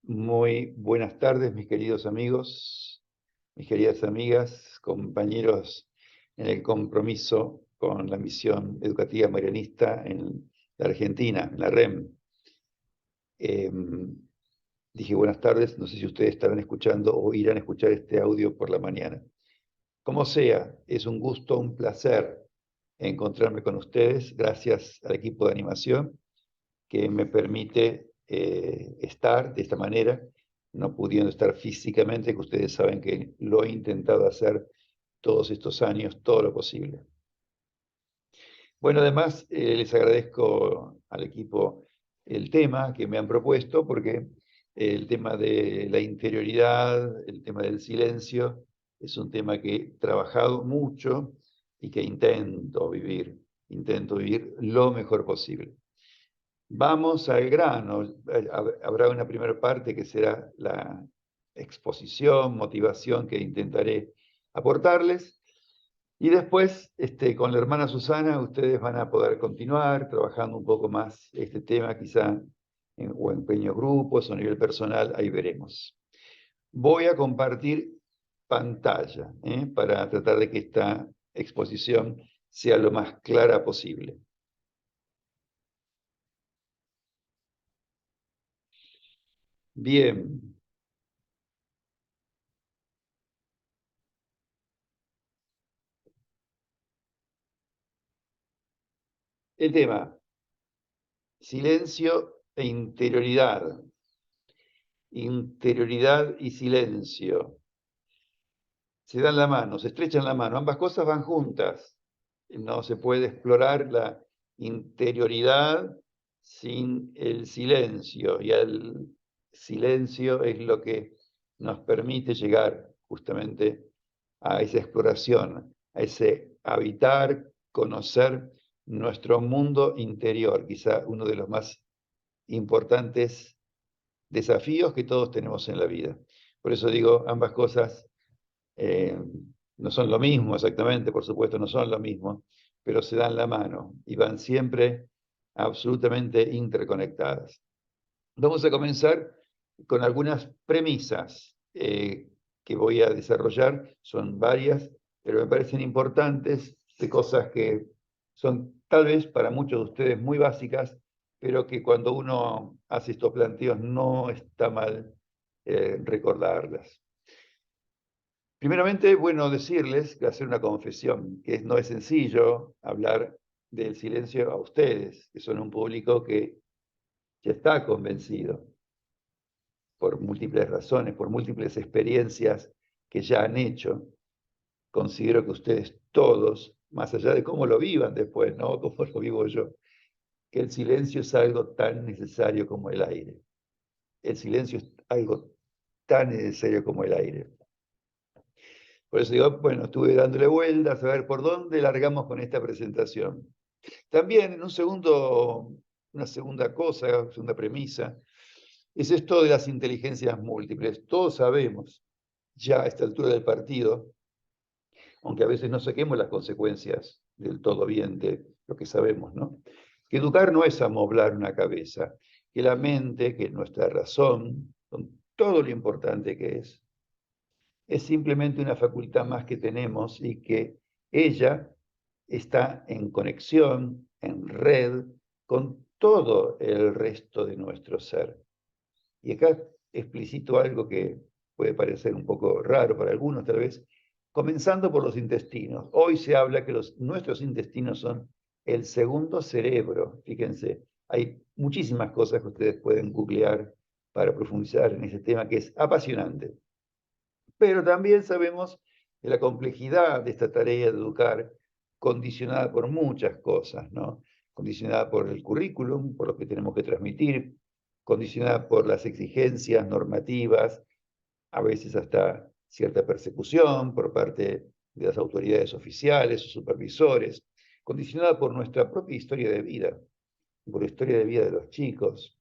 Muy buenas tardes, mis queridos amigos, mis queridas amigas, compañeros en el compromiso con la misión educativa marianista en la Argentina, en la REM. Dije buenas tardes, no sé si ustedes estarán escuchando o irán a escuchar este audio por la mañana. Como sea, es un gusto, un placer encontrarme con ustedes, gracias al equipo de animación que me permite estar de esta manera, no pudiendo estar físicamente, que ustedes saben que lo he intentado hacer todos estos años, todo lo posible. Bueno, además les agradezco al equipo el tema que me han propuesto, porque el tema de la interioridad, el tema del silencio, es un tema que he trabajado mucho y que intento vivir lo mejor posible. Vamos al grano. Habrá una primera parte que será la exposición, motivación que intentaré aportarles. Y después, con la hermana Susana, ustedes van a poder continuar trabajando un poco más este tema, quizá o en pequeños grupos o a nivel personal, ahí veremos. Voy a compartir pantalla para tratar de que esta exposición sea lo más clara posible. Bien. El tema, silencio e interioridad. Interioridad y silencio. Se dan la mano, se estrechan la mano. Ambas cosas van juntas. No se puede explorar la interioridad sin el silencio. Y el silencio es lo que nos permite llegar justamente a esa exploración, a ese habitar, conocer nuestro mundo interior, quizá uno de los más importantes desafíos que todos tenemos en la vida. Por eso digo, ambas cosas eh, no son lo mismo exactamente, por supuesto, no son lo mismo, pero se dan la mano y van siempre absolutamente interconectadas. Vamos a comenzar con algunas premisas que voy a desarrollar, son varias, pero me parecen importantes, de cosas que son tal vez para muchos de ustedes muy básicas, pero que cuando uno hace estos planteos no está mal recordarlas. Primeramente, bueno, decirles, hacer una confesión, que no es sencillo hablar del silencio a ustedes, que son un público que ya está convencido por múltiples razones, por múltiples experiencias que ya han hecho. Considero que ustedes todos, más allá de cómo lo vivan después, ¿no? Cómo lo vivo yo, que el silencio es algo tan necesario como el aire. El silencio es algo tan necesario como el aire. Por eso digo, bueno, estuve dándole vueltas a ver por dónde largamos con esta presentación. También, en una segunda cosa, segunda premisa, es esto de las inteligencias múltiples. Todos sabemos, ya a esta altura del partido, aunque a veces no saquemos las consecuencias del todo bien de lo que sabemos, ¿no? Que educar no es amoblar una cabeza, que la mente, que nuestra razón, con todo lo importante que es simplemente una facultad más que tenemos y que ella está en conexión, en red, con todo el resto de nuestro ser. Y acá explicito algo que puede parecer un poco raro para algunos, tal vez, comenzando por los intestinos. Hoy se habla que nuestros intestinos son el segundo cerebro. Fíjense, hay muchísimas cosas que ustedes pueden googlear para profundizar en ese tema que es apasionante. Pero también sabemos de la complejidad de esta tarea de educar, condicionada por muchas cosas, ¿no? Condicionada por el currículum, por lo que tenemos que transmitir, condicionada por las exigencias normativas, a veces hasta cierta persecución por parte de las autoridades oficiales o supervisores, condicionada por nuestra propia historia de vida, por la historia de vida de los chicos,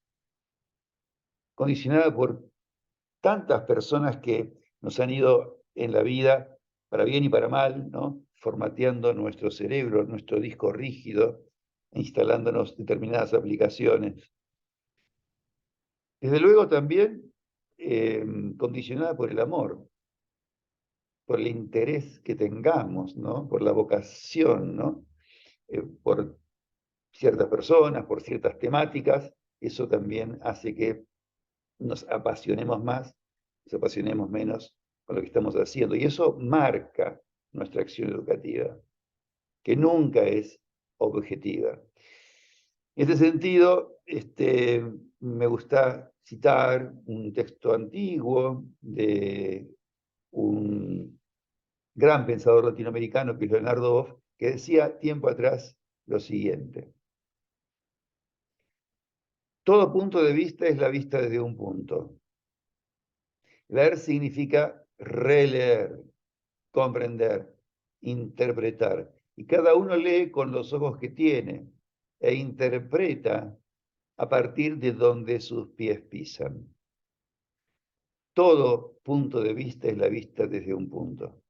condicionada por tantas personas que nos han ido en la vida, para bien y para mal, ¿no? Formateando nuestro cerebro, nuestro disco rígido, instalándonos determinadas aplicaciones. Desde luego también condicionada por el amor, por el interés que tengamos, ¿no? Por la vocación, ¿no? Por ciertas personas, por ciertas temáticas. Eso también hace que nos apasionemos más, nos apasionemos menos con lo que estamos haciendo. Y eso marca nuestra acción educativa, que nunca es objetiva. En este sentido, me gusta citar un texto antiguo de un gran pensador latinoamericano, que es Leonardo Boff, que decía tiempo atrás lo siguiente: todo punto de vista es la vista desde un punto. Leer significa releer, comprender, interpretar. Y cada uno lee con los ojos que tiene e interpreta a partir de donde sus pies pisan. Todo punto de vista es la vista desde un punto.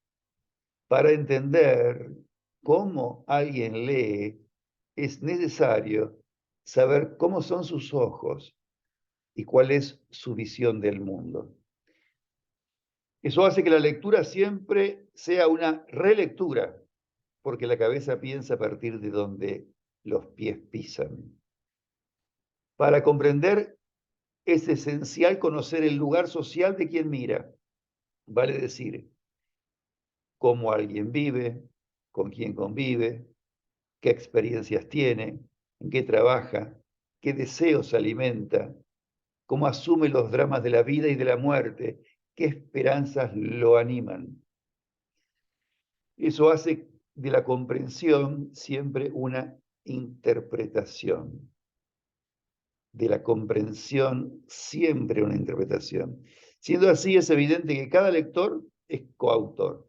Para entender cómo alguien lee, es necesario saber cómo son sus ojos y cuál es su visión del mundo. Eso hace que la lectura siempre sea una relectura, porque la cabeza piensa a partir de donde los pies pisan. Para comprender es esencial conocer el lugar social de quien mira, vale decir, cómo alguien vive, con quién convive, qué experiencias tiene, en qué trabaja, qué deseos alimenta, cómo asume los dramas de la vida y de la muerte, qué esperanzas lo animan. Eso hace de la comprensión siempre una interpretación. De la comprensión siempre una interpretación. Siendo así, es evidente que cada lector es coautor,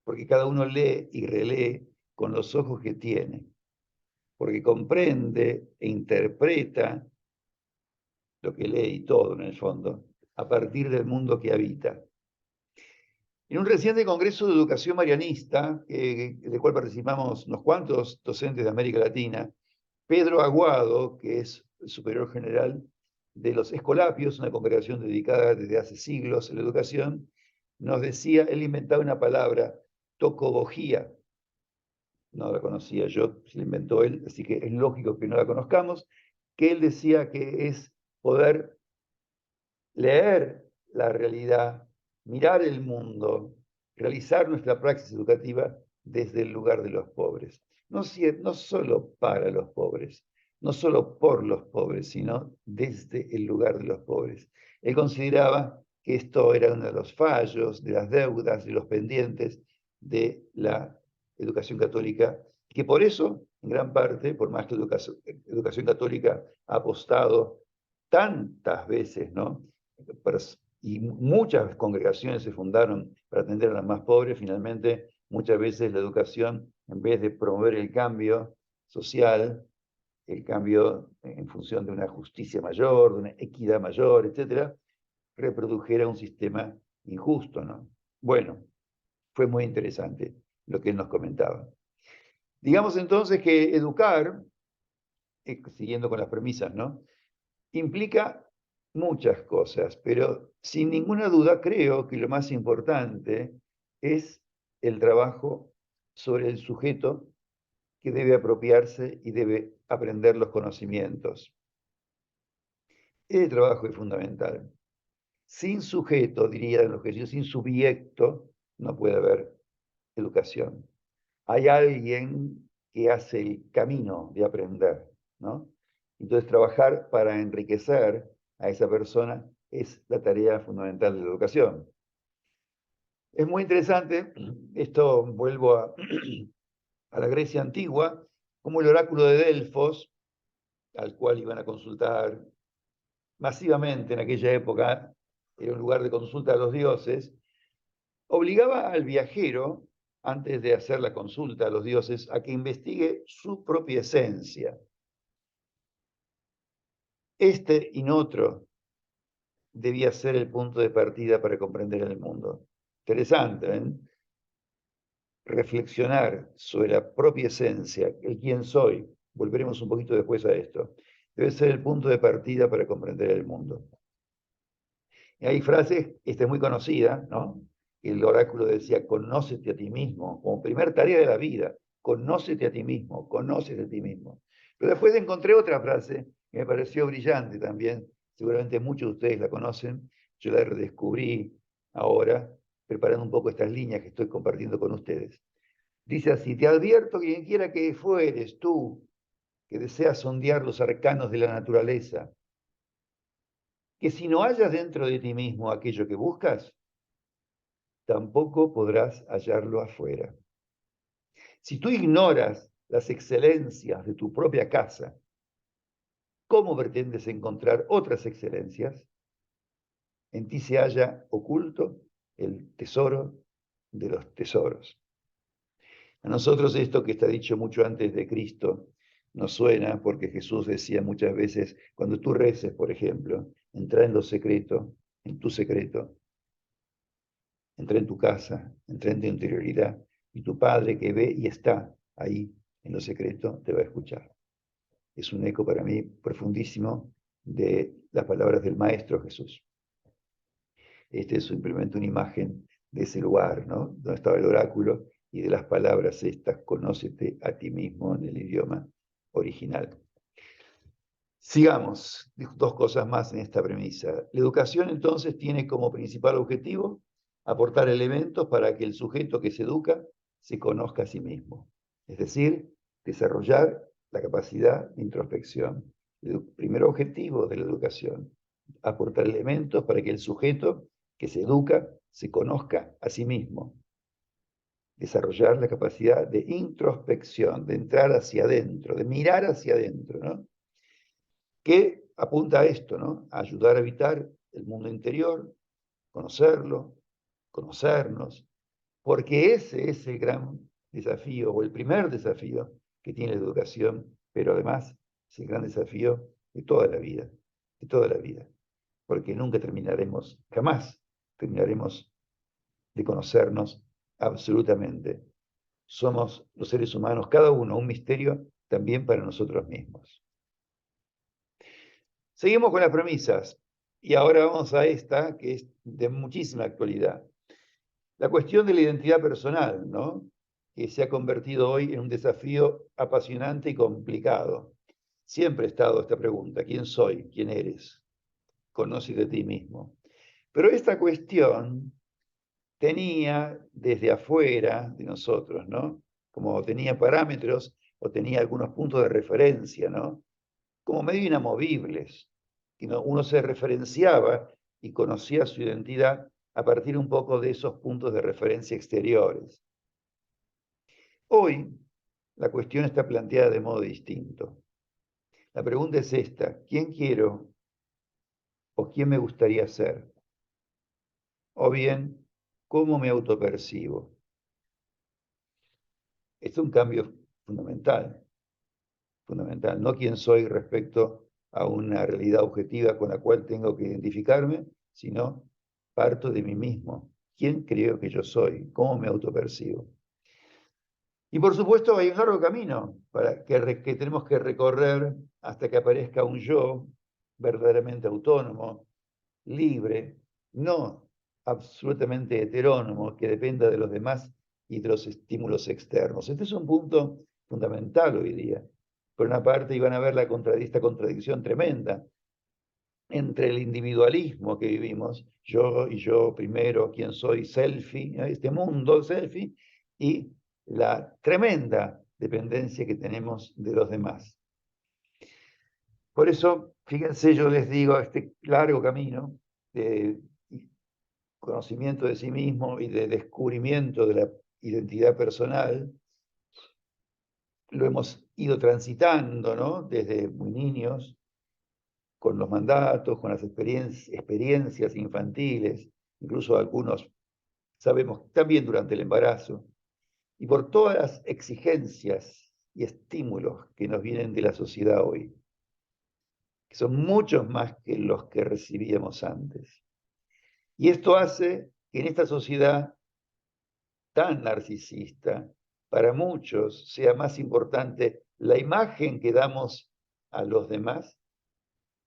porque cada uno lee y relee con los ojos que tiene, porque comprende e interpreta lo que lee y todo, en el fondo, a partir del mundo que habita. En un reciente congreso de educación marianista, del cual participamos unos cuantos docentes de América Latina, Pedro Aguado, que es el superior general de los Escolapios, una congregación dedicada desde hace siglos a la educación, nos decía, él inventaba una palabra, tocobogía. No la conocía yo, se la inventó él, así que es lógico que no la conozcamos, que él decía que es poder leer la realidad, mirar el mundo, realizar nuestra praxis educativa desde el lugar de los pobres. No solo para los pobres, no solo por los pobres, sino desde el lugar de los pobres. Él consideraba que esto era uno de los fallos, de las deudas, de los pendientes de la educación católica, que por eso, en gran parte, por más que la educación católica ha apostado tantas veces, ¿no? Y muchas congregaciones se fundaron para atender a las más pobres. Finalmente, muchas veces la educación, en vez de promover el cambio social, el cambio en función de una justicia mayor, de una equidad mayor, etcétera, reprodujera un sistema injusto, ¿no? Bueno, fue muy interesante lo que él nos comentaba. Digamos entonces que educar, siguiendo con las premisas, ¿no?, implica muchas cosas, pero sin ninguna duda creo que lo más importante es el trabajo sobre el sujeto que debe apropiarse y debe aprender los conocimientos. Ese trabajo es fundamental. Sin sujeto, dirían los que sin subyecto, no puede haber educación. Hay alguien que hace el camino de aprender, ¿no? Entonces, trabajar para enriquecer a esa persona es la tarea fundamental de la educación. Es muy interesante, esto vuelvo a la Grecia antigua, como el oráculo de Delfos, al cual iban a consultar masivamente en aquella época, era un lugar de consulta a los dioses, obligaba al viajero, antes de hacer la consulta a los dioses, a que investigue su propia esencia. Este y no otro debía ser el punto de partida para comprender el mundo. Interesante, ¿eh? Reflexionar sobre la propia esencia, el quién soy, volveremos un poquito después a esto, debe ser el punto de partida para comprender el mundo. Y hay frases, esta es muy conocida, ¿no? El oráculo decía, conócete a ti mismo, como primer tarea de la vida, conócete a ti mismo, conócete a ti mismo. Pero después encontré otra frase que me pareció brillante también, seguramente muchos de ustedes la conocen, yo la redescubrí ahora, preparando un poco estas líneas que estoy compartiendo con ustedes. Dice así, te advierto que quien quiera que fueres tú, que deseas sondear los arcanos de la naturaleza, que si no hallas dentro de ti mismo aquello que buscas, tampoco podrás hallarlo afuera. Si tú ignoras las excelencias de tu propia casa, ¿cómo pretendes encontrar otras excelencias? En ti se halla oculto el tesoro de los tesoros. A nosotros esto que está dicho mucho antes de Cristo nos suena porque Jesús decía muchas veces, cuando tú reces, por ejemplo, entra en lo secreto, en tu secreto, entra en tu casa, entra en tu interioridad, y tu Padre que ve y está ahí en lo secreto te va a escuchar. Es un eco para mí profundísimo de las palabras del Maestro Jesús. Este es simplemente una imagen de ese lugar, ¿no? Donde estaba el oráculo y de las palabras estas, conócete a ti mismo en el idioma original. Sigamos, dos cosas más en esta premisa. La educación entonces tiene como principal objetivo aportar elementos para que el sujeto que se educa se conozca a sí mismo, es decir, desarrollar la capacidad de introspección. El primer objetivo de la educación, aportar elementos para que el sujeto que se educa se conozca a sí mismo, desarrollar la capacidad de introspección, de entrar hacia adentro, de mirar hacia adentro, ¿no? Que apunta a esto, ¿no? A ayudar a evitar el mundo interior, conocerlo, conocernos, porque ese es el gran desafío, o el primer desafío que tiene la educación, pero además es el gran desafío de toda la vida, de toda la vida, porque nunca terminaremos, jamás terminaremos de conocernos absolutamente. Somos los seres humanos, cada uno un misterio también para nosotros mismos. Seguimos con las premisas y ahora vamos a esta que es de muchísima actualidad. La cuestión de la identidad personal, ¿no? Que se ha convertido hoy en un desafío apasionante y complicado. Siempre ha estado esta pregunta, ¿quién soy? ¿Quién eres? Conócete a ti mismo. Pero esta cuestión tenía desde afuera de nosotros, ¿no? Como tenía parámetros o tenía algunos puntos de referencia, ¿no? Como medio inamovibles. Uno se referenciaba y conocía su identidad a partir un poco de esos puntos de referencia exteriores. Hoy, la cuestión está planteada de modo distinto. La pregunta es esta, ¿quién quiero o quién me gustaría ser? O bien, ¿cómo me autopercibo? Esto es un cambio fundamental, fundamental. No quién soy respecto a una realidad objetiva con la cual tengo que identificarme, sino parto de mí mismo. ¿Quién creo que yo soy? ¿Cómo me autopercibo? Y por supuesto hay un largo camino que tenemos que recorrer hasta que aparezca un yo verdaderamente autónomo, libre, no absolutamente heterónomo, que dependa de los demás y de los estímulos externos. Este es un punto fundamental hoy día. Por una parte iban a ver esta contradicción tremenda entre el individualismo que vivimos, yo y yo primero, quién soy, selfie, este mundo selfie, y la tremenda dependencia que tenemos de los demás. Por eso, fíjense, yo les digo, este largo camino de conocimiento de sí mismo y de descubrimiento de la identidad personal, lo hemos ido transitando, ¿no? Desde muy niños, con los mandatos, con las experiencias infantiles, incluso algunos sabemos también durante el embarazo, y por todas las exigencias y estímulos que nos vienen de la sociedad hoy, que son muchos más que los que recibíamos antes. Y esto hace que en esta sociedad tan narcisista, para muchos sea más importante la imagen que damos a los demás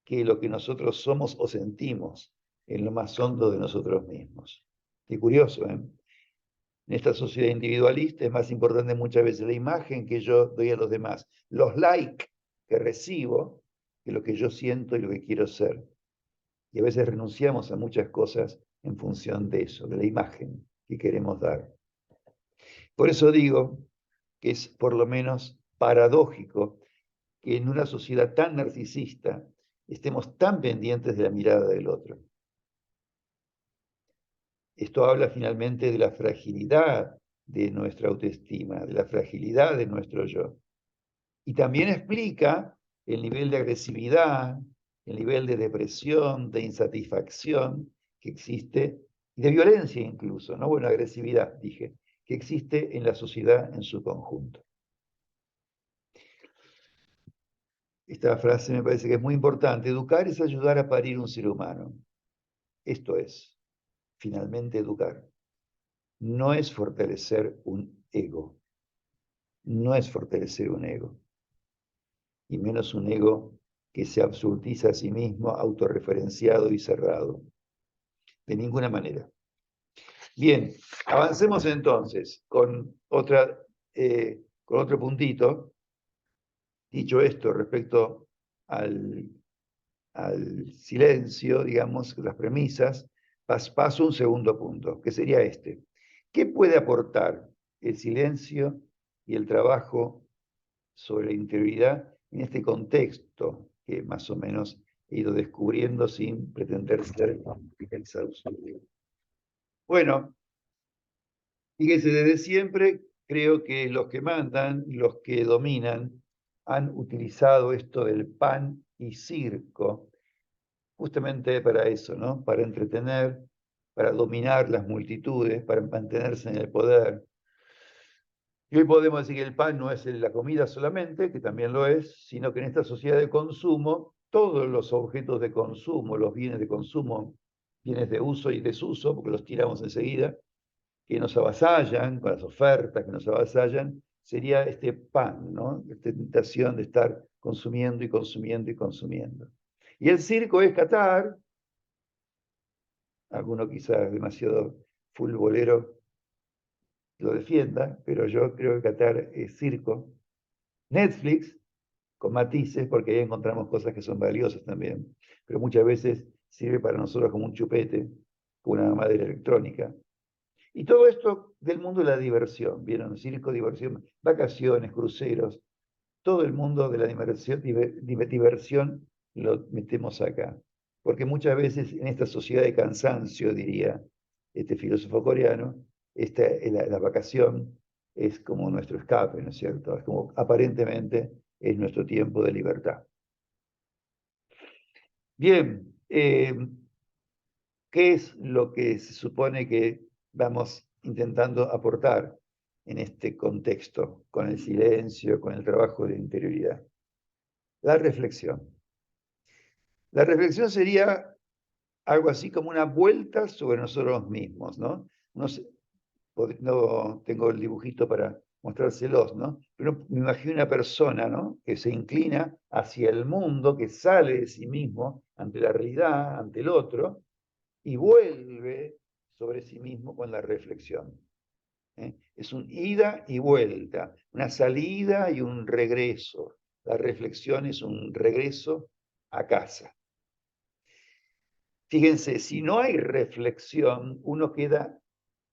que lo que nosotros somos o sentimos en lo más hondo de nosotros mismos. Qué curioso, ¿eh? En esta sociedad individualista es más importante muchas veces la imagen que yo doy a los demás, los likes que recibo, que lo que yo siento y lo que quiero ser. Y a veces renunciamos a muchas cosas en función de eso, de la imagen que queremos dar. Por eso digo que es por lo menos paradójico que en una sociedad tan narcisista estemos tan pendientes de la mirada del otro. Esto habla finalmente de la fragilidad de nuestra autoestima, de la fragilidad de nuestro yo. Y también explica el nivel de agresividad, el nivel de depresión, de insatisfacción que existe, y de violencia incluso, ¿no? Bueno, agresividad, dije, que existe en la sociedad en su conjunto. Esta frase me parece que es muy importante. Educar es ayudar a parir un ser humano. Esto es, finalmente, educar. No es fortalecer un ego. No es fortalecer un ego. Y menos un ego que se absolutiza a sí mismo, autorreferenciado y cerrado. De ninguna manera. Bien, avancemos entonces con otro puntito. Dicho esto respecto al silencio, digamos, las premisas, paso a un segundo punto, que sería este. ¿Qué puede aportar el silencio y el trabajo sobre la interioridad en este contexto que más o menos he ido descubriendo sin pretender ser exhaustivo? Bueno, fíjense, desde siempre creo que los que mandan, los que dominan, han utilizado esto del pan y circo justamente para eso, ¿no? Para entretener, para dominar las multitudes, para mantenerse en el poder. Y hoy podemos decir que el pan no es la comida solamente, que también lo es, sino que en esta sociedad de consumo, todos los objetos de consumo, los bienes de consumo, bienes de uso y desuso, porque los tiramos enseguida, que nos avasallan, con las ofertas que nos avasallan, sería este pan, ¿no? Esta tentación de estar consumiendo y consumiendo y consumiendo. Y el circo es Qatar, alguno quizás demasiado futbolero lo defienda, pero yo creo que Qatar es circo. Netflix, con matices, porque ahí encontramos cosas que son valiosas también, pero muchas veces sirve para nosotros como un chupete, como una madera electrónica. Y todo esto del mundo de la diversión, ¿vieron? Circo, diversión, vacaciones, cruceros, todo el mundo de la diversión lo metemos acá. Porque muchas veces en esta sociedad de cansancio, diría este filósofo coreano, la vacación es como nuestro escape, ¿no es cierto? Es como aparentemente es nuestro tiempo de libertad. Bien, ¿qué es lo que se supone que vamos intentando aportar en este contexto, con el silencio, con el trabajo de interioridad? La reflexión. La reflexión sería algo así como una vuelta sobre nosotros mismos, ¿no? No sé, no tengo el dibujito para mostrárselos, ¿no? Pero me imagino una persona, ¿no? Que se inclina hacia el mundo, que sale de sí mismo ante la realidad, ante el otro, y vuelve sobre sí mismo con la reflexión. Es un ida y vuelta, una salida y un regreso. La reflexión es un regreso a casa. Fíjense, si no hay reflexión, uno queda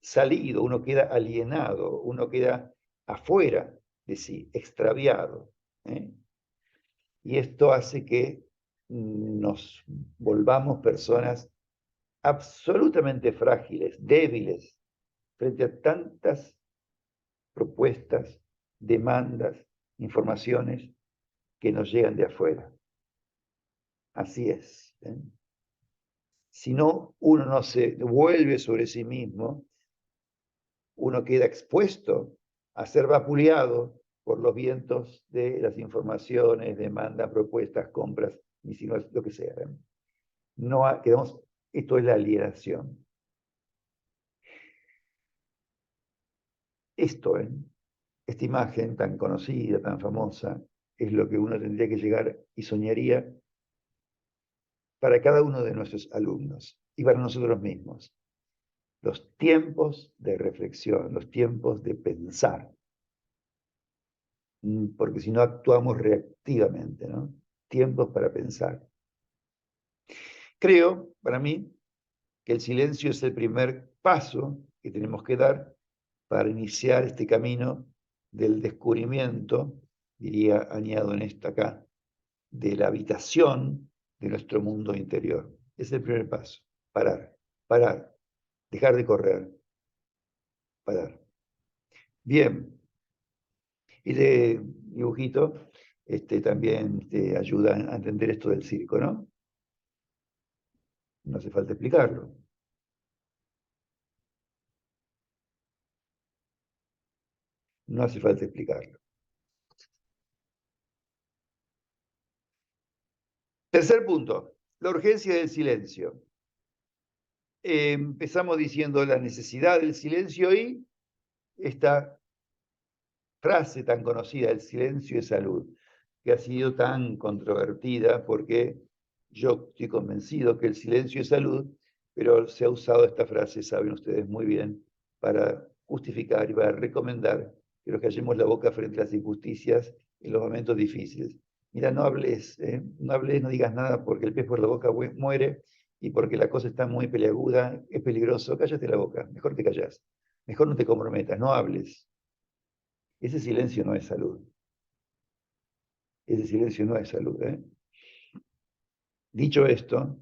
salido, uno queda alienado, uno queda afuera de sí, extraviado. ¿Eh? Y esto hace que nos volvamos personas absolutamente frágiles, débiles, frente a tantas propuestas, demandas, informaciones que nos llegan de afuera. Así es. ¿Eh? Si no, uno no se vuelve sobre sí mismo, uno queda expuesto a ser vapuleado por los vientos de las informaciones, demandas, propuestas, compras, y si no es lo que sea. No quedamos, esto es la alienación. Esto, esta imagen tan conocida, tan famosa, es lo que uno tendría que llegar y soñaría para cada uno de nuestros alumnos. y para nosotros mismos. Los tiempos de reflexión, los tiempos de pensar, porque si no actuamos reactivamente, ¿no? Tiempos para pensar. Creo, para mí, que el silencio es el primer paso que tenemos que dar para iniciar este camino del descubrimiento, diría, añado en esta acá, de la habitación de nuestro mundo interior. Es el primer paso. Parar, dejar de correr, parar. Bien, y de dibujito también te ayuda a entender esto del circo, ¿no? No hace falta explicarlo. No hace falta explicarlo. Tercer punto, la urgencia del silencio. Empezamos diciendo la necesidad del silencio y esta frase tan conocida, el silencio es salud, que ha sido tan controvertida porque yo estoy convencido que el silencio es salud, pero se ha usado esta frase, saben ustedes muy bien, para justificar y para recomendar que nos callemos la boca frente a las injusticias en los momentos difíciles. Mira, no hables, no hables, no digas nada porque el pez por la boca muere y porque la cosa está muy peliaguda, es peligroso, cállate la boca, mejor te callas, mejor no te comprometas, no hables. Ese silencio no es salud. Ese silencio no es salud. Dicho esto,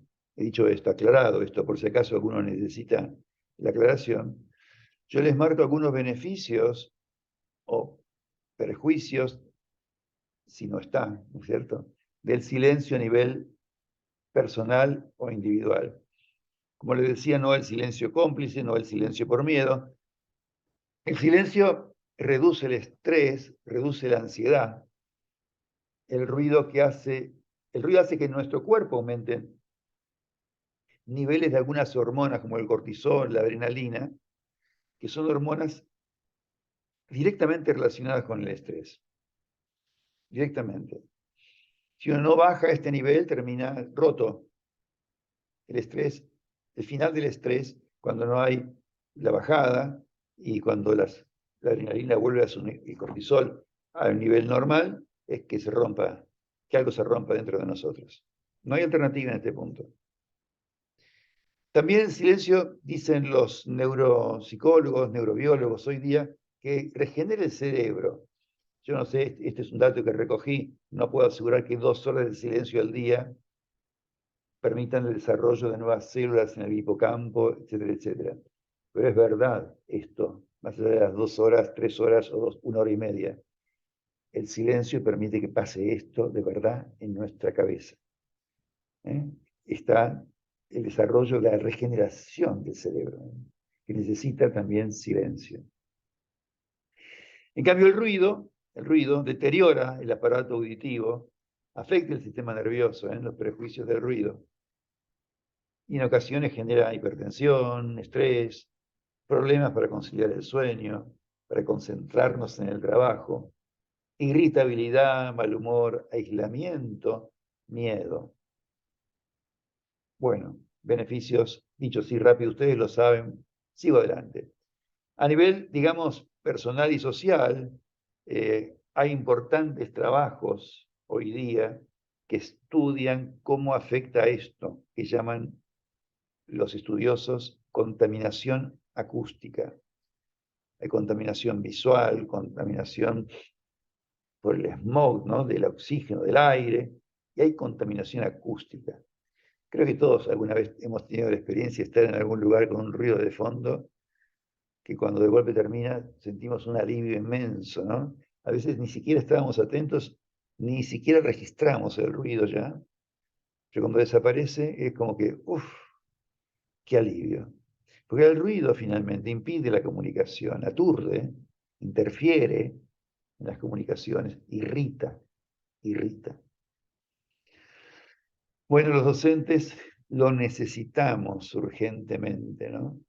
aclarado esto, por si acaso alguno necesita la aclaración, yo les marco algunos beneficios o perjuicios, si no están, ¿no es cierto?, del silencio a nivel personal o individual. Como les decía, no el silencio cómplice, no el silencio por miedo. El silencio reduce el estrés, reduce la ansiedad. El ruido hace que en nuestro cuerpo aumenten niveles de algunas hormonas como el cortisol, la adrenalina, que son hormonas directamente relacionadas con el estrés. Directamente. Si uno no baja este nivel, termina roto. El estrés, el final del estrés, cuando no hay la bajada y cuando la adrenalina vuelve a el cortisol a un nivel normal, es que se rompa, que algo se rompa dentro de nosotros. No hay alternativa en este punto. También el silencio, dicen los neuropsicólogos, neurobiólogos hoy día, que regenera el cerebro. Yo no sé, este es un dato que recogí, no puedo asegurar que 2 horas de silencio al día permitan el desarrollo de nuevas células en el hipocampo, etcétera, etcétera. Pero es verdad esto, más allá de las 2 horas, 3 horas o 1 hora y media. El silencio permite que pase esto de verdad en nuestra cabeza. Está el desarrollo, la regeneración del cerebro, que necesita también silencio. En cambio, el ruido deteriora el aparato auditivo, afecta el sistema nervioso, los prejuicios del ruido, y en ocasiones genera hipertensión, estrés, problemas para conciliar el sueño, para concentrarnos en el trabajo, irritabilidad, mal humor, aislamiento, miedo. Bueno, beneficios, dichos así rápido, ustedes lo saben, sigo adelante. A nivel, digamos, personal y social, hay importantes trabajos hoy día que estudian cómo afecta esto, que llaman los estudiosos contaminación acústica. Hay contaminación visual, contaminación por el smog, ¿no?, del oxígeno, del aire, y hay contaminación acústica. Creo que todos alguna vez hemos tenido la experiencia de estar en algún lugar con un ruido de fondo, que cuando de golpe termina sentimos un alivio inmenso, ¿no? A veces ni siquiera estábamos atentos, ni siquiera registramos el ruido ya, pero cuando desaparece es como que, uff, qué alivio. Porque el ruido finalmente impide la comunicación, aturde, interfiere en las comunicaciones, irrita. Bueno, los docentes lo necesitamos urgentemente, ¿no?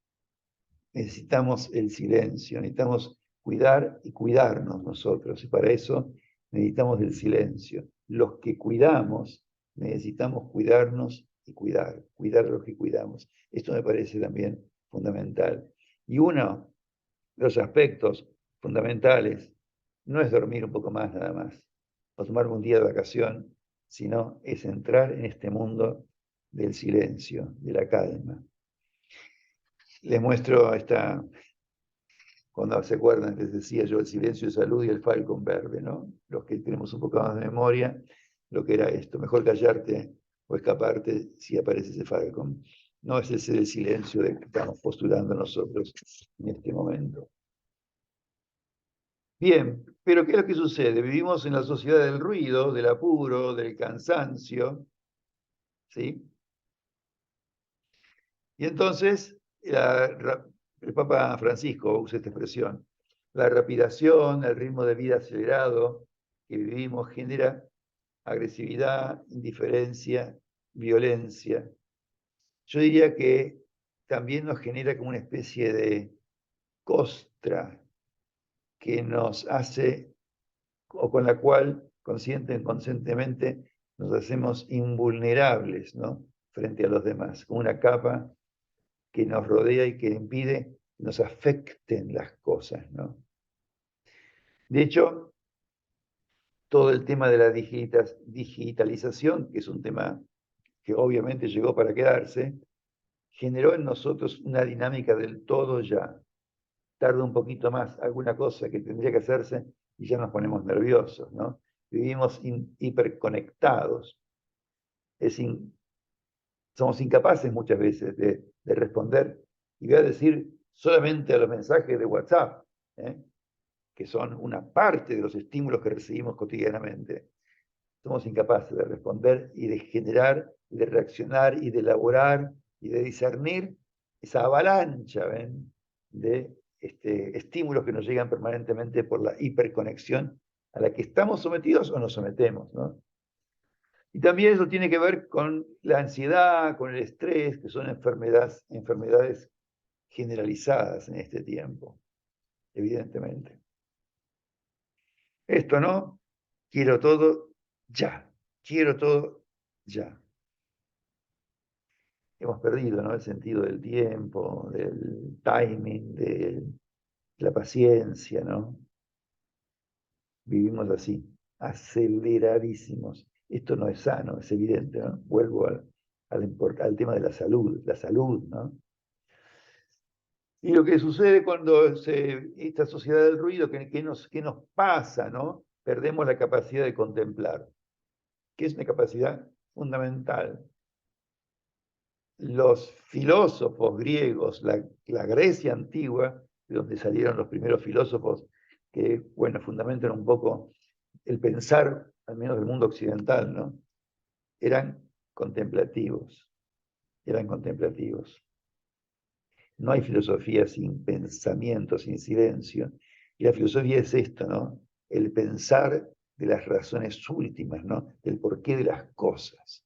Necesitamos el silencio, necesitamos cuidar y cuidarnos nosotros, y para eso necesitamos del silencio. Los que cuidamos necesitamos cuidarnos y cuidar lo que cuidamos. Esto me parece también fundamental. Y uno de los aspectos fundamentales no es dormir un poco más nada más, o tomarme un día de vacación, sino es entrar en este mundo del silencio, de la calma. Les muestro esta, cuando se acuerdan, les decía yo, el silencio de salud y el falcón verde, ¿no? Los que tenemos un poco más de memoria, lo que era esto, mejor callarte o escaparte si aparece ese falcón. No es ese el silencio de que estamos postulando nosotros en este momento. Bien, pero ¿qué es lo que sucede? Vivimos en la sociedad del ruido, del apuro, del cansancio, ¿sí? Y entonces el Papa Francisco usa esta expresión: la rapidación, el ritmo de vida acelerado que vivimos genera agresividad, indiferencia, violencia. Yo diría que también nos genera como una especie de costra que nos hace, o con la cual, consciente o inconscientemente, nos hacemos invulnerables, ¿no?, frente a los demás, como una capa que nos rodea y que impide que nos afecten las cosas, ¿no? De hecho, todo el tema de la digitalización, que es un tema que obviamente llegó para quedarse, generó en nosotros una dinámica del todo ya. Tarda un poquito más alguna cosa que tendría que hacerse y ya nos ponemos nerviosos, ¿no? Vivimos hiperconectados. Somos incapaces muchas veces de responder, y voy a decir solamente a los mensajes de WhatsApp, ¿eh?, que son una parte de los estímulos que recibimos cotidianamente. Somos incapaces de responder y de generar, y de reaccionar, y de elaborar, y de discernir esa avalancha, ¿ven?, de estímulos que nos llegan permanentemente por la hiperconexión a la que estamos sometidos o nos sometemos, ¿no? Y también eso tiene que ver con la ansiedad, con el estrés, que son enfermedades generalizadas en este tiempo, evidentemente. Esto no, quiero todo ya, quiero todo ya. Hemos perdido, ¿no?, el sentido del tiempo, del timing, de la paciencia, ¿no? Vivimos así, aceleradísimos. Esto no es sano, es evidente, ¿no? Vuelvo al tema de la salud, ¿no? Y lo que sucede cuando esta sociedad del ruido, ¿qué nos pasa, no? Perdemos la capacidad de contemplar, que es una capacidad fundamental. Los filósofos griegos, la Grecia antigua, de donde salieron los primeros filósofos, que, bueno, fundamentan un poco el pensar, al menos del mundo occidental, ¿no? Eran contemplativos, eran contemplativos. No hay filosofía sin pensamiento, sin silencio. Y la filosofía es esto, ¿no? El pensar de las razones últimas, ¿no? Del porqué de las cosas.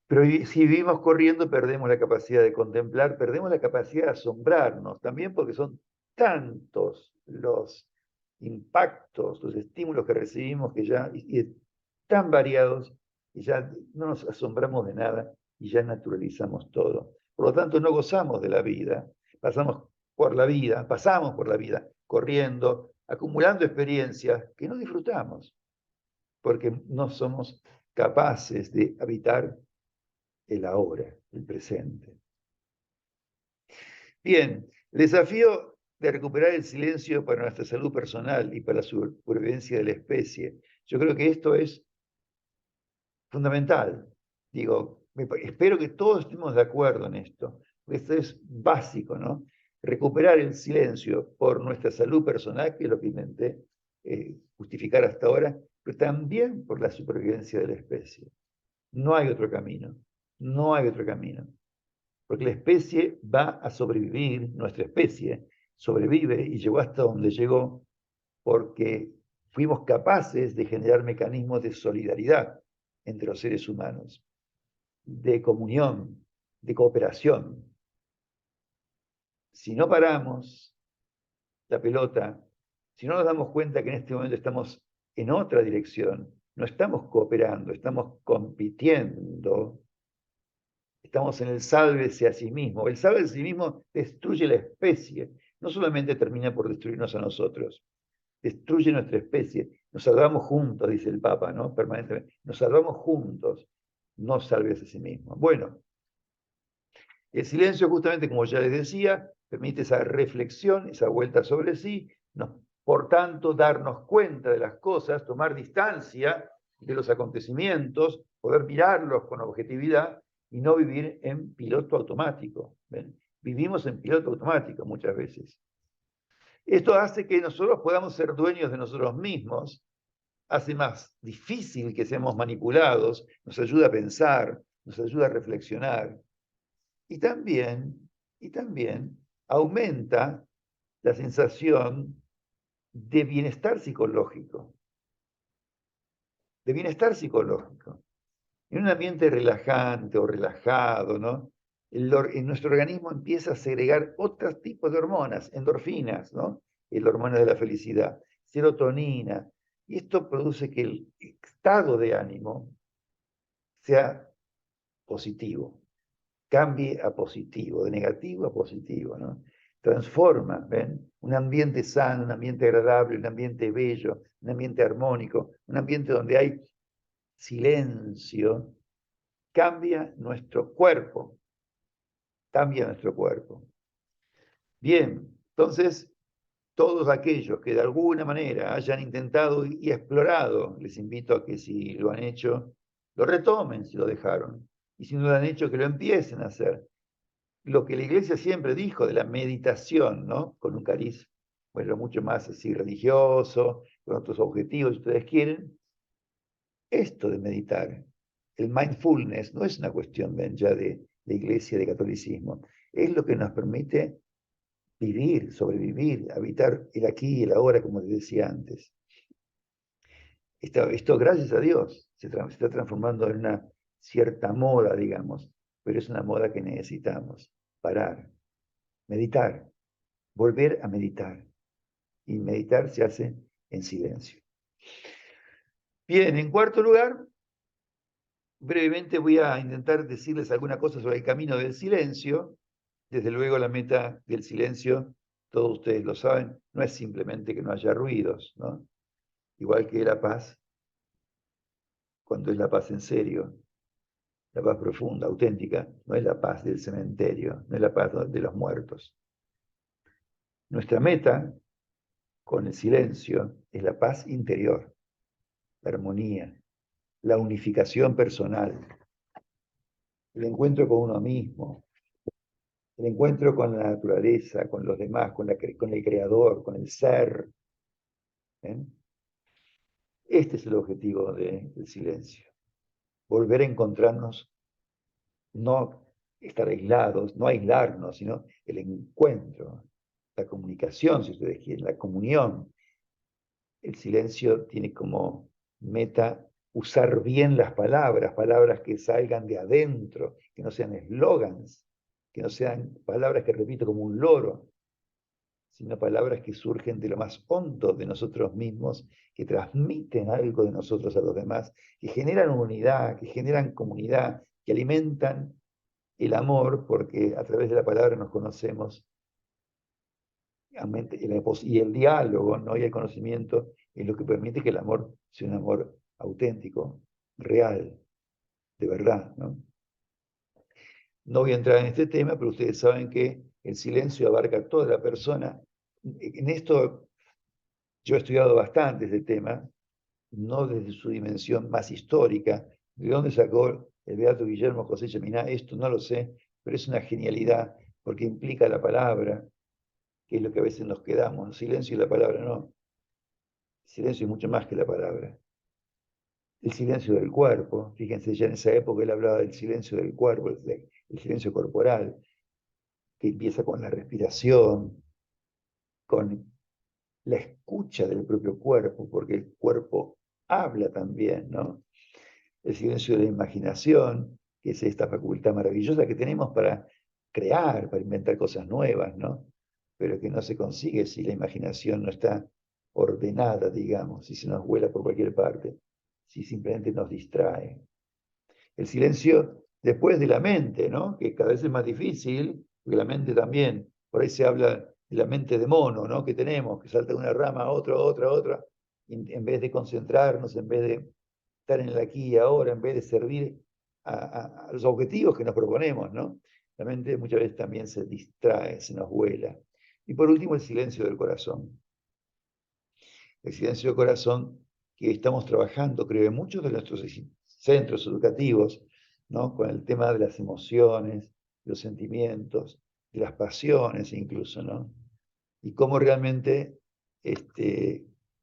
Pero si vivimos corriendo, perdemos la capacidad de contemplar, perdemos la capacidad de asombrarnos, también porque son tantos los impactos, los estímulos que recibimos que ya, y tan variados, y ya no nos asombramos de nada y ya naturalizamos todo. Por lo tanto, no gozamos de la vida, pasamos por la vida corriendo, acumulando experiencias que no disfrutamos, porque no somos capaces de habitar el ahora, el presente. Bien, el desafío de recuperar el silencio para nuestra salud personal y para la supervivencia de la especie. Yo creo que esto es fundamental. Digo, espero que todos estemos de acuerdo en esto. Esto es básico, ¿no? Recuperar el silencio por nuestra salud personal, que es lo que intenté justificar hasta ahora, pero también por la supervivencia de la especie. No hay otro camino. No hay otro camino. Porque la especie va a sobrevivir, nuestra especie sobrevive y llegó hasta donde llegó porque fuimos capaces de generar mecanismos de solidaridad entre los seres humanos, de comunión, de cooperación. Si no paramos la pelota, si no nos damos cuenta que en este momento estamos en otra dirección, no estamos cooperando, estamos compitiendo. Estamos en el sálvese a sí mismo. El sálvese a sí mismo destruye la especie. No solamente termina por destruirnos a nosotros, destruye nuestra especie. Nos salvamos juntos, dice el Papa, ¿no? Permanentemente. Nos salvamos juntos, no salves a sí mismo. Bueno, el silencio, justamente como ya les decía, permite esa reflexión, esa vuelta sobre sí, por tanto, darnos cuenta de las cosas, tomar distancia de los acontecimientos, poder mirarlos con objetividad y no vivir en piloto automático. ¿Ven? Vivimos en piloto automático muchas veces. Esto hace que nosotros podamos ser dueños de nosotros mismos, hace más difícil que seamos manipulados, nos ayuda a pensar, nos ayuda a reflexionar. Y también aumenta la sensación de bienestar psicológico. De bienestar psicológico. En un ambiente relajante o relajado, ¿no? En nuestro organismo empieza a segregar otros tipos de hormonas, endorfinas, ¿no? La hormona de la felicidad, serotonina. Y esto produce que el estado de ánimo sea positivo, cambie a positivo, de negativo a positivo, ¿no? Transforma, ¿ven? Un ambiente sano, un ambiente agradable, un ambiente bello, un ambiente armónico, un ambiente donde hay silencio, cambia nuestro cuerpo, cambia nuestro cuerpo. Bien, entonces, todos aquellos que de alguna manera hayan intentado y explorado, les invito a que si lo han hecho, lo retomen si lo dejaron. Y si no lo han hecho, que lo empiecen a hacer. Lo que la Iglesia siempre dijo de la meditación, ¿no? Con un cariz, bueno, mucho más así religioso, con otros objetivos, si ustedes quieren. Esto de meditar, el mindfulness, no es una cuestión, ven, ya de Iglesia, de catolicismo. Es lo que nos permite vivir, sobrevivir, habitar el aquí y el ahora, como les decía antes. Esto, gracias a Dios, se está transformando en una cierta moda, digamos, pero es una moda que necesitamos. Parar, meditar, volver a meditar. Y meditar se hace en silencio. Bien, en cuarto lugar, brevemente voy a intentar decirles alguna cosa sobre el camino del silencio. Desde luego la meta del silencio, todos ustedes lo saben, no es simplemente que no haya ruidos, ¿no? Igual que la paz, cuando es la paz en serio, la paz profunda, auténtica, no es la paz del cementerio, no es la paz de los muertos. Nuestra meta con el silencio es la paz interior, la armonía, la unificación personal, el encuentro con uno mismo, el encuentro con la naturaleza, con los demás, con el creador, con el ser. ¿Eh? Este es el objetivo del silencio. Volver a encontrarnos, no estar aislados, no aislarnos, sino el encuentro, la comunicación, si ustedes quieren, la comunión. El silencio tiene como meta usar bien las palabras, palabras que salgan de adentro, que no sean eslogans, que no sean palabras que repito como un loro, sino palabras que surgen de lo más hondo de nosotros mismos, que transmiten algo de nosotros a los demás, que generan unidad, que generan comunidad, que alimentan el amor, porque a través de la palabra nos conocemos, y el diálogo, ¿no? Y el conocimiento es lo que permite que el amor sea un amor auténtico, real, de verdad, ¿no? No voy a entrar en este tema, pero ustedes saben que el silencio abarca toda la persona. En esto yo he estudiado bastante este tema, no desde su dimensión más histórica. ¿De dónde sacó el beato Guillermo José Cheminá? Esto no lo sé, pero es una genialidad, porque implica la palabra, que es lo que a veces nos quedamos. El silencio y la palabra no. El silencio es mucho más que la palabra. El silencio del cuerpo, fíjense, ya en esa época él hablaba del silencio del cuerpo, el silencio corporal, que empieza con la respiración, con la escucha del propio cuerpo, porque el cuerpo habla también, ¿no? El silencio de la imaginación, que es esta facultad maravillosa que tenemos para crear, para inventar cosas nuevas, ¿no? Pero que no se consigue si la imaginación no está ordenada, digamos, si se nos vuela por cualquier parte. si simplemente nos distrae. El silencio después de la mente, ¿no? Que cada vez es más difícil, porque la mente también, por ahí se habla de la mente de mono, ¿no? Que tenemos, que salta de una rama a otra, otra, otra, en vez de concentrarnos, en vez de estar en el aquí y ahora, en vez de servir a los objetivos que nos proponemos, ¿no? La mente muchas veces también se distrae, se nos vuela. Y por último, el silencio del corazón. El silencio del corazón que estamos trabajando, creo, en muchos de nuestros centros educativos, ¿no? Con el tema de las emociones, los sentimientos, de las pasiones incluso, ¿no? Y cómo realmente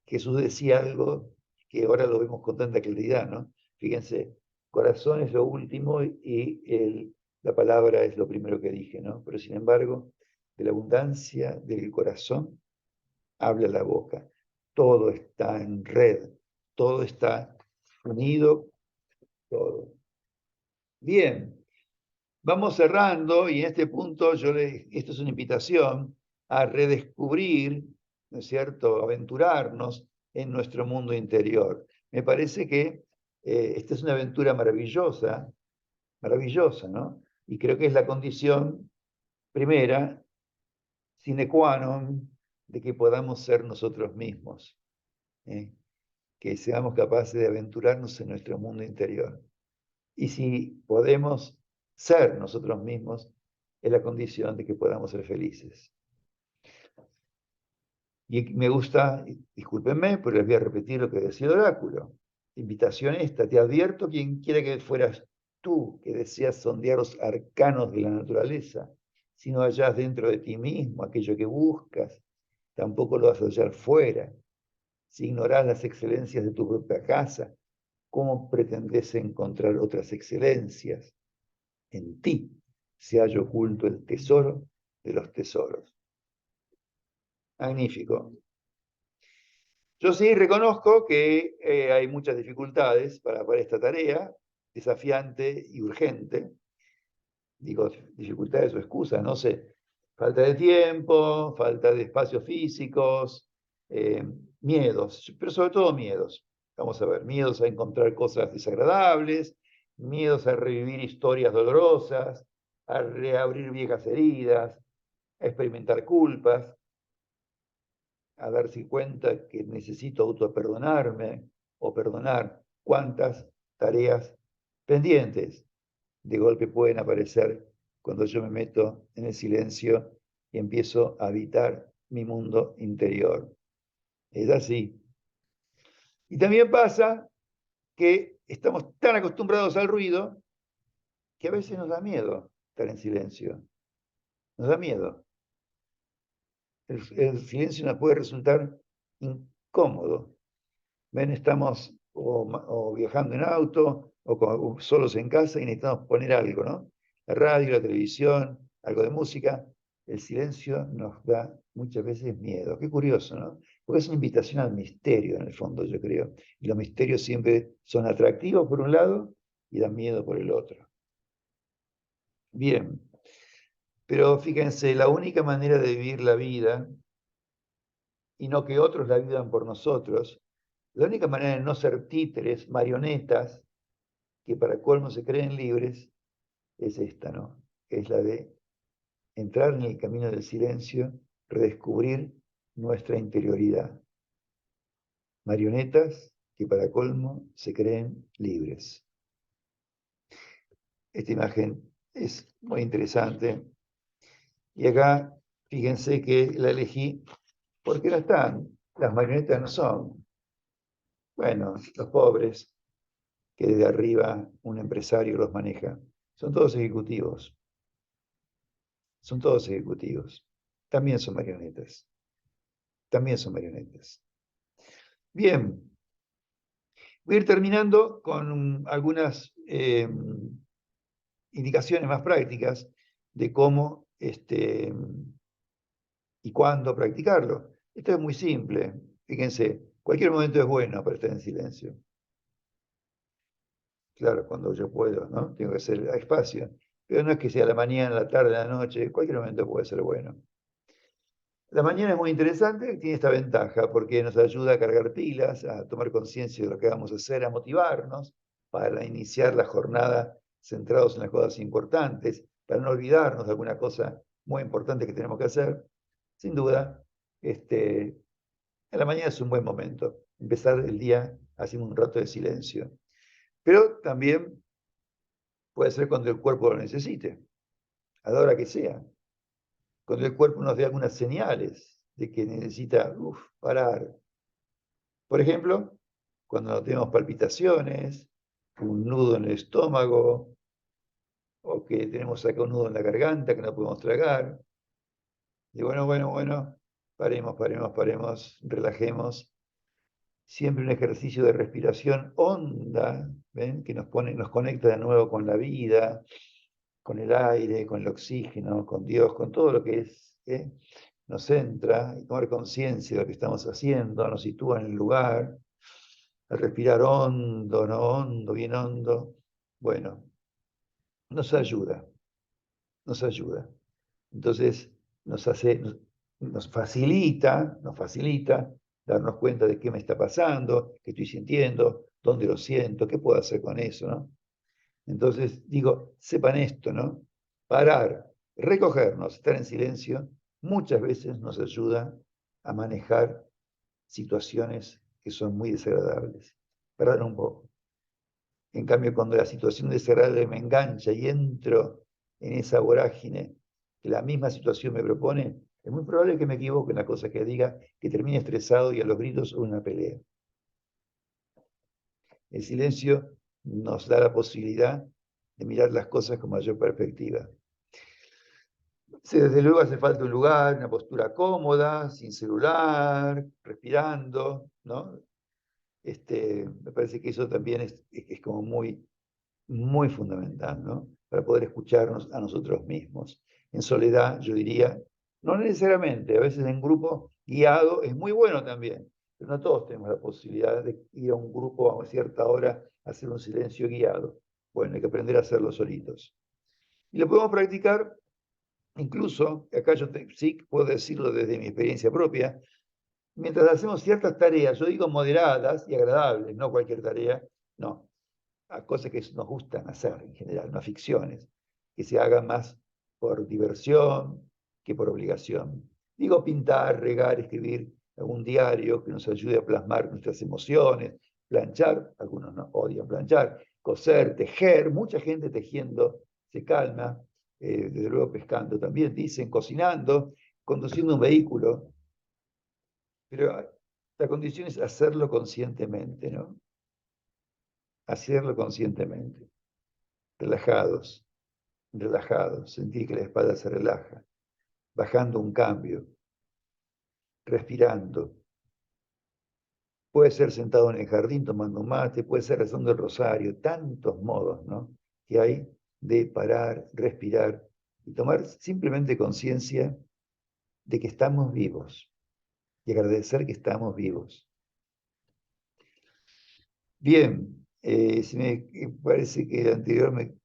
Jesús decía algo que ahora lo vemos con tanta claridad, ¿no? Fíjense, corazón es lo último y la palabra es lo primero que dije, ¿no? Pero sin embargo, de la abundancia del corazón habla la boca. Todo está en red, todo está unido, todo. Bien, vamos cerrando y en este punto esto es una invitación a redescubrir, ¿no es cierto?, aventurarnos en nuestro mundo interior. Me parece que esta es una aventura maravillosa, maravillosa, ¿no? Y creo que es la condición primera, sine qua non, de que podamos ser nosotros mismos, ¿eh? Que seamos capaces de aventurarnos en nuestro mundo interior. Y si podemos ser nosotros mismos, es la condición de que podamos ser felices. Y me gusta, discúlpenme, pero les voy a repetir lo que decía el oráculo. Invitación esta, te advierto quien quiera que fueras tú que deseas sondear los arcanos de la naturaleza, si no hallás dentro de ti mismo aquello que buscas, tampoco lo vas a hallar fuera. Si ignorás las excelencias de tu propia casa, ¿cómo pretendes encontrar otras excelencias? En ti se halla oculto el tesoro de los tesoros. Magnífico. Yo sí reconozco que hay muchas dificultades para esta tarea, desafiante y urgente. Digo, dificultades o excusas, no sé. Falta de tiempo, falta de espacios físicos, miedos, pero sobre todo miedos. Vamos a ver, miedos a encontrar cosas desagradables, miedos a revivir historias dolorosas, a reabrir viejas heridas, a experimentar culpas, a darse cuenta que necesito autoperdonarme o perdonar cuántas tareas pendientes de golpe pueden aparecer cuando yo me meto en el silencio y empiezo a habitar mi mundo interior. Es así. Y también pasa que estamos tan acostumbrados al ruido que a veces nos da miedo estar en silencio. Nos da miedo. El silencio nos puede resultar incómodo. ¿Ven? Estamos o viajando en auto o solos en casa y necesitamos poner algo, ¿no? La radio, la televisión, algo de música. El silencio nos da muchas veces miedo. Qué curioso, ¿no? Porque es una invitación al misterio, en el fondo, yo creo. Y los misterios siempre son atractivos por un lado y dan miedo por el otro. Bien, pero fíjense, la única manera de vivir la vida, y no que otros la vivan por nosotros, la única manera de no ser títeres, marionetas, que para colmo se creen libres, es esta, ¿no? Es la de entrar en el camino del silencio, redescubrir nuestra interioridad. Marionetas que para colmo se creen libres. Esta imagen es muy interesante. Y acá, fíjense que la elegí porque no están, las marionetas no son, bueno, los pobres, que desde arriba un empresario los maneja. Son todos ejecutivos. Son todos ejecutivos. También son marionetas. También son marionetas. Bien. Voy a ir terminando con algunas indicaciones más prácticas de cómo y cuándo practicarlo. Esto es muy simple. Fíjense, cualquier momento es bueno para estar en silencio. Claro, cuando yo puedo, ¿no? Tengo que hacer espacio. Pero no es que sea la mañana, la tarde, la noche, cualquier momento puede ser bueno. La mañana es muy interesante, tiene esta ventaja porque nos ayuda a cargar pilas, a tomar conciencia de lo que vamos a hacer, a motivarnos para iniciar la jornada centrados en las cosas importantes, para no olvidarnos de alguna cosa muy importante que tenemos que hacer. Sin duda, en la mañana es un buen momento, empezar el día haciendo un rato de silencio. Pero también puede ser cuando el cuerpo lo necesite, a la hora que sea. Cuando el cuerpo nos dé algunas señales de que necesita parar. Por ejemplo, cuando tenemos palpitaciones, un nudo en el estómago, o que tenemos acá un nudo en la garganta que no podemos tragar. Y bueno, paremos, relajemos. Siempre un ejercicio de respiración honda, ¿ven? Que nos conecta de nuevo con la vida, con el aire, con el oxígeno, con Dios, con todo lo que es, ¿eh? Nos entra y tomar conciencia de lo que estamos haciendo, nos sitúa en el lugar, al respirar hondo, no hondo, bien hondo, bueno, nos ayuda, nos ayuda. Entonces nos facilita darnos cuenta de qué me está pasando, qué estoy sintiendo, dónde lo siento, qué puedo hacer con eso, ¿no? Entonces, digo, sepan esto, ¿no? Parar, recogernos, estar en silencio, muchas veces nos ayuda a manejar situaciones que son muy desagradables. Parar un poco. En cambio, cuando la situación desagradable me engancha y entro en esa vorágine que la misma situación me propone, es muy probable que me equivoque en la cosa que diga, que termine estresado y a los gritos o una pelea. El silencio nos da la posibilidad de mirar las cosas con mayor perspectiva. Sí, desde luego hace falta un lugar, una postura cómoda, sin celular, respirando, ¿no? Me parece que eso también es como muy fundamental, ¿no? Para poder escucharnos a nosotros mismos. En soledad, yo diría, no necesariamente, a veces en grupo guiado es muy bueno también, pero no todos tenemos la posibilidad de ir a un grupo a cierta hora a hacer un silencio guiado. Bueno, hay que aprender a hacerlo solitos. Y lo podemos practicar incluso, acá sí puedo decirlo desde mi experiencia propia, mientras hacemos ciertas tareas, yo digo moderadas y agradables, no cualquier tarea, no, a cosas que nos gustan hacer en general, no a ficciones, que se hagan más por diversión que por obligación. Digo pintar, regar, escribir algún diario que nos ayude a plasmar nuestras emociones, planchar, algunos no odian planchar, coser, tejer, mucha gente tejiendo se calma, desde luego pescando también, dicen, cocinando, conduciendo un vehículo, pero la condición es hacerlo conscientemente, ¿no? Hacerlo conscientemente, relajados, relajados, sentir que la espalda se relaja, bajando un cambio, respirando. Puede ser sentado en el jardín tomando un mate, puede ser rezando el rosario, tantos modos, ¿no? Que hay de parar, respirar y tomar simplemente conciencia de que estamos vivos y agradecer que estamos vivos. Bien, si me parece que el anterior me...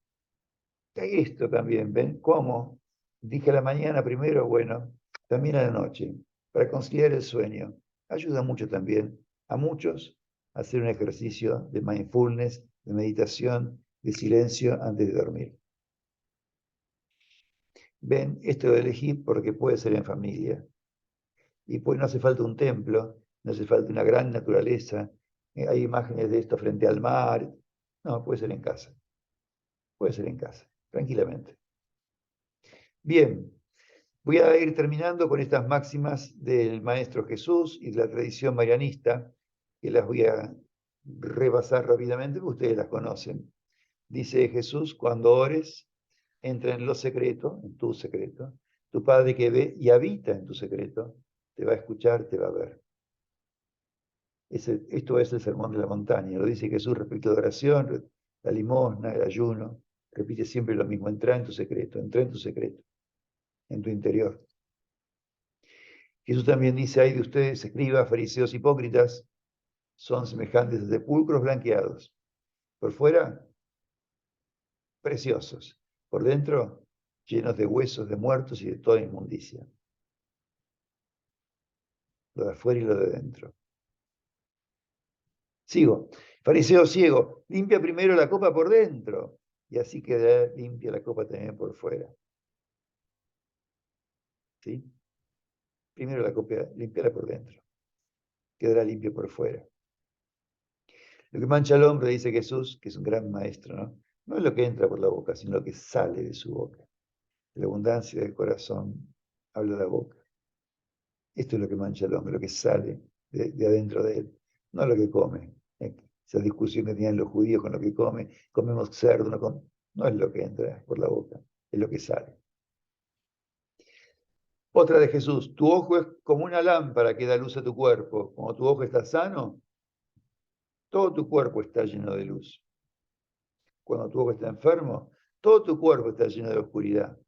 Esto también, ¿ven? ¿Cómo? Dije a la mañana primero, bueno, también a la noche, para conciliar el sueño. Ayuda mucho también a muchos a hacer un ejercicio de mindfulness, de meditación, de silencio antes de dormir. Ven, esto lo elegí porque puede ser en familia. Y pues no hace falta un templo, no hace falta una gran naturaleza. Hay imágenes de esto frente al mar. No, puede ser en casa. Puede ser en casa, tranquilamente. Bien, voy a ir terminando con estas máximas del Maestro Jesús y de la tradición marianista, que las voy a repasar rápidamente, porque ustedes las conocen. Dice Jesús, cuando ores, entra en lo secreto, en tu secreto. Tu Padre que ve y habita en tu secreto, te va a escuchar, te va a ver. Esto es el sermón de la montaña, lo dice Jesús respecto a la oración, la limosna, el ayuno. Repite siempre lo mismo, entra en tu secreto, en tu interior. Jesús también dice, ay de ustedes, escribas, fariseos, hipócritas, son semejantes a sepulcros blanqueados. Por fuera, preciosos. Por dentro, llenos de huesos de muertos y de toda inmundicia. lo de afuera y lo de dentro. Sigo. Fariseo ciego, limpia primero la copa por dentro, y así quedará limpia la copa también por fuera. ¿Sí? Primero la copa, limpiarla por dentro, quedará limpia por fuera. Lo que mancha al hombre, dice Jesús, que es un gran maestro, ¿no? No es lo que entra por la boca, sino lo que sale de su boca. La abundancia del corazón habla de la boca. Esto es lo que mancha al hombre, lo que sale de adentro de él, no lo que come. Esa discusión que tenían los judíos con lo que come, comemos cerdo, no es lo que entra por la boca, es lo que sale. Otra de Jesús, tu ojo es como una lámpara que da luz a tu cuerpo. Cuando tu ojo está sano, todo tu cuerpo está lleno de luz. Cuando tu ojo está enfermo, todo tu cuerpo está lleno de oscuridad.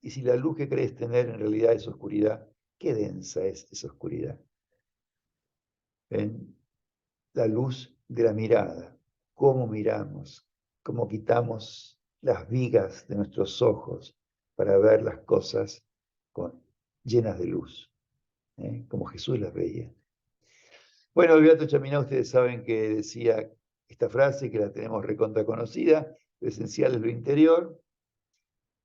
Y si la luz que crees tener en realidad es oscuridad, qué densa es esa oscuridad. ¿Ven? La luz de la mirada, cómo miramos, cómo quitamos las vigas de nuestros ojos para ver las cosas llenas de luz, como Jesús las veía. Bueno, el Beato Chaminá, ustedes saben que decía esta frase, que la tenemos recontra conocida: lo esencial es lo interior,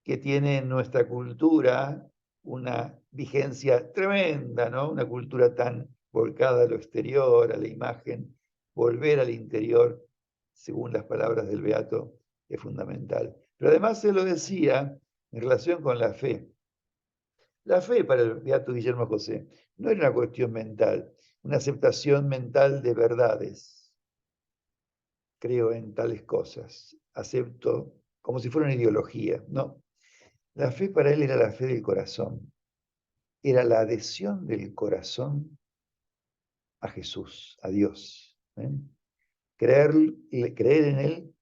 que tiene en nuestra cultura una vigencia tremenda, ¿no? Una cultura tan volcada a lo exterior, a la imagen. Volver al interior, según las palabras del Beato, es fundamental. Pero además se lo decía en relación con la fe. La fe para el Beato Guillermo José no era una cuestión mental, una aceptación mental de verdades. Creo en tales cosas, acepto como si fuera una ideología, no. La fe para él era la fe del corazón, era la adhesión del corazón a Jesús, a Dios. Creer en Él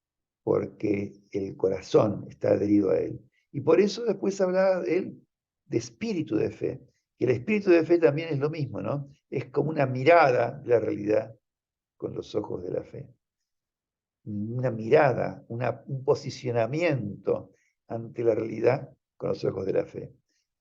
porque el corazón está adherido a Él. Y por eso después hablaba él de espíritu de fe, que el espíritu de fe también es lo mismo, ¿no? Es como una mirada de la realidad con los ojos de la fe. Una mirada, un posicionamiento ante la realidad con los ojos de la fe.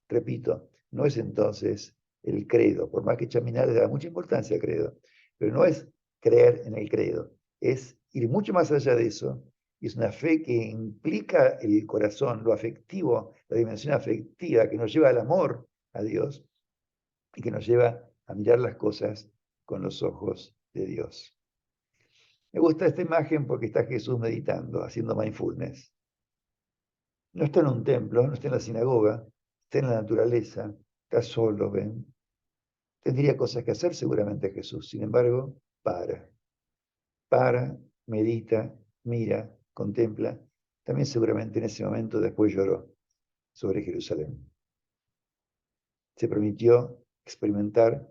Repito, no es entonces el credo, por más que Chaminade le da mucha importancia al credo, pero no es creer en el credo, es ir mucho más allá de eso, y es una fe que implica el corazón, lo afectivo, la dimensión afectiva que nos lleva al amor a Dios y que nos lleva a mirar las cosas con los ojos de Dios. Me gusta esta imagen porque está Jesús meditando, haciendo mindfulness. No está en un templo, no está en la sinagoga, está en la naturaleza, está solo, ¿ven? Tendría cosas que hacer seguramente Jesús. Sin embargo, para, medita, mira, contempla. También seguramente en ese momento después lloró sobre Jerusalén. Se permitió experimentar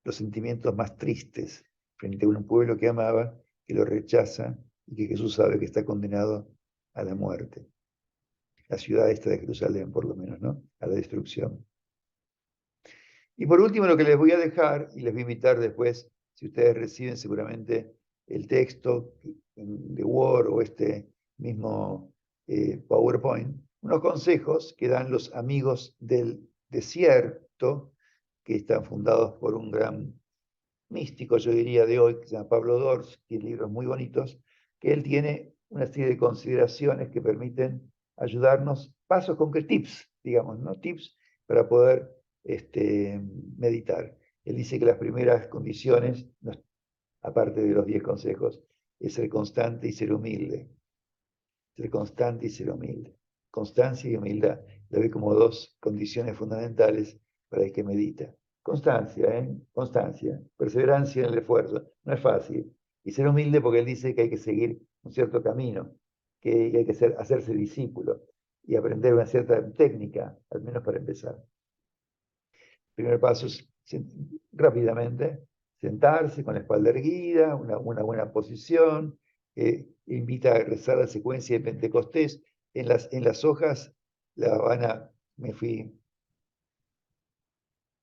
los sentimientos más tristes frente a un pueblo que amaba, que lo rechaza y que Jesús sabe que está condenado a la muerte. La ciudad esta de Jerusalén, por lo menos, ¿no? A la destrucción. Y por último, lo que les voy a dejar, y les voy a invitar después, si ustedes reciben seguramente el texto de Word o este mismo PowerPoint, unos consejos que dan los amigos del desierto, que están fundados por un gran místico, yo diría, de hoy, que se llama Pablo Dors, tiene libros muy bonitos, que él tiene una serie de consideraciones que permiten ayudarnos, pasos concretos, tips, digamos, ¿no? Tips para poder meditar. Él dice que las primeras condiciones, aparte de los 10 consejos, es ser constante y ser humilde. Ser constante y ser humilde. Constancia y humildad. Lo ve como dos condiciones fundamentales para el que medita. Constancia, Constancia, perseverancia en el esfuerzo. No es fácil. Y ser humilde porque él dice que hay que seguir un cierto camino, que hay que hacerse discípulo y aprender una cierta técnica, al menos para empezar. El primer paso es rápidamente sentarse con la espalda erguida, una buena posición. Invita a rezar la secuencia de Pentecostés. En las hojas, me fui,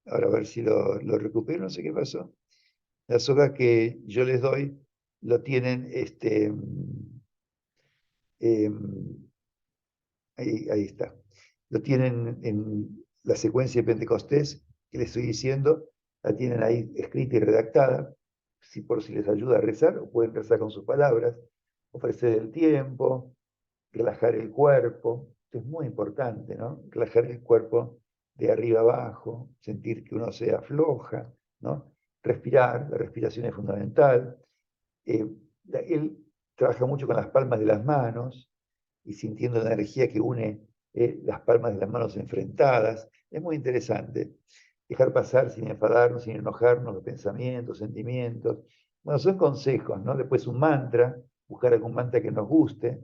ahora a ver si lo recupero, no sé qué pasó. Las hojas que yo les doy lo tienen, ahí está, lo tienen en la secuencia de Pentecostés, que les estoy diciendo, la tienen ahí escrita y redactada, por si les ayuda a rezar, o pueden rezar con sus palabras, ofrecer el tiempo, relajar el cuerpo, esto es muy importante, ¿no? Relajar el cuerpo de arriba abajo, sentir que uno se afloja, ¿no? Respirar, la respiración es fundamental. Él trabaja mucho con las palmas de las manos y sintiendo la energía que une las palmas de las manos enfrentadas. Es muy interesante. Dejar pasar sin enfadarnos, sin enojarnos, los pensamientos, sentimientos. Bueno, son consejos, ¿no? Después un mantra, buscar algún mantra que nos guste.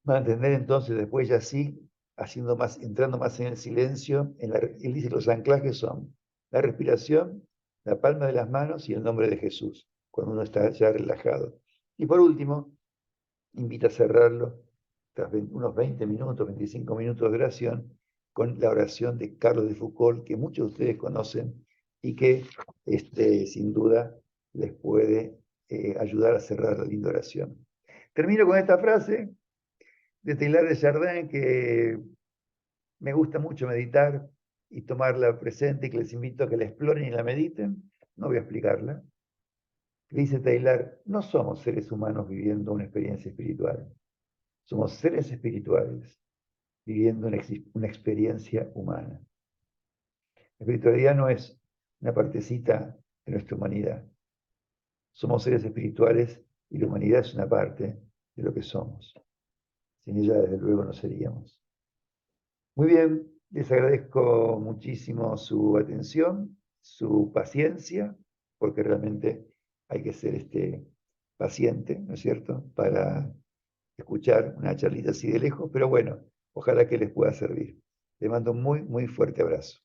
Mantener entonces después ya sí, haciendo más, entrando más en el silencio. Él dice que los anclajes son la respiración, la palma de las manos y el nombre de Jesús, cuando uno está ya relajado. Y por último, invita a cerrarlo tras unos 20 minutos, 25 minutos de oración, con la oración de Carlos de Foucault, que muchos de ustedes conocen y que sin duda les puede ayudar a cerrar la linda oración. Termino con esta frase de Teilhard de Chardin, que me gusta mucho meditar y tomarla presente, y que les invito a que la exploren y la mediten. No voy a explicarla. Dice Teilhard, no somos seres humanos viviendo una experiencia espiritual. Somos seres espirituales viviendo una experiencia humana. La espiritualidad no es una partecita de nuestra humanidad. Somos seres espirituales y la humanidad es una parte de lo que somos. Sin ella, desde luego, no seríamos. Muy bien, les agradezco muchísimo su atención, su paciencia, porque realmente hay que ser paciente, ¿no es cierto?, para escuchar una charlita así de lejos, pero bueno, ojalá que les pueda servir. Les mando un muy, muy fuerte abrazo.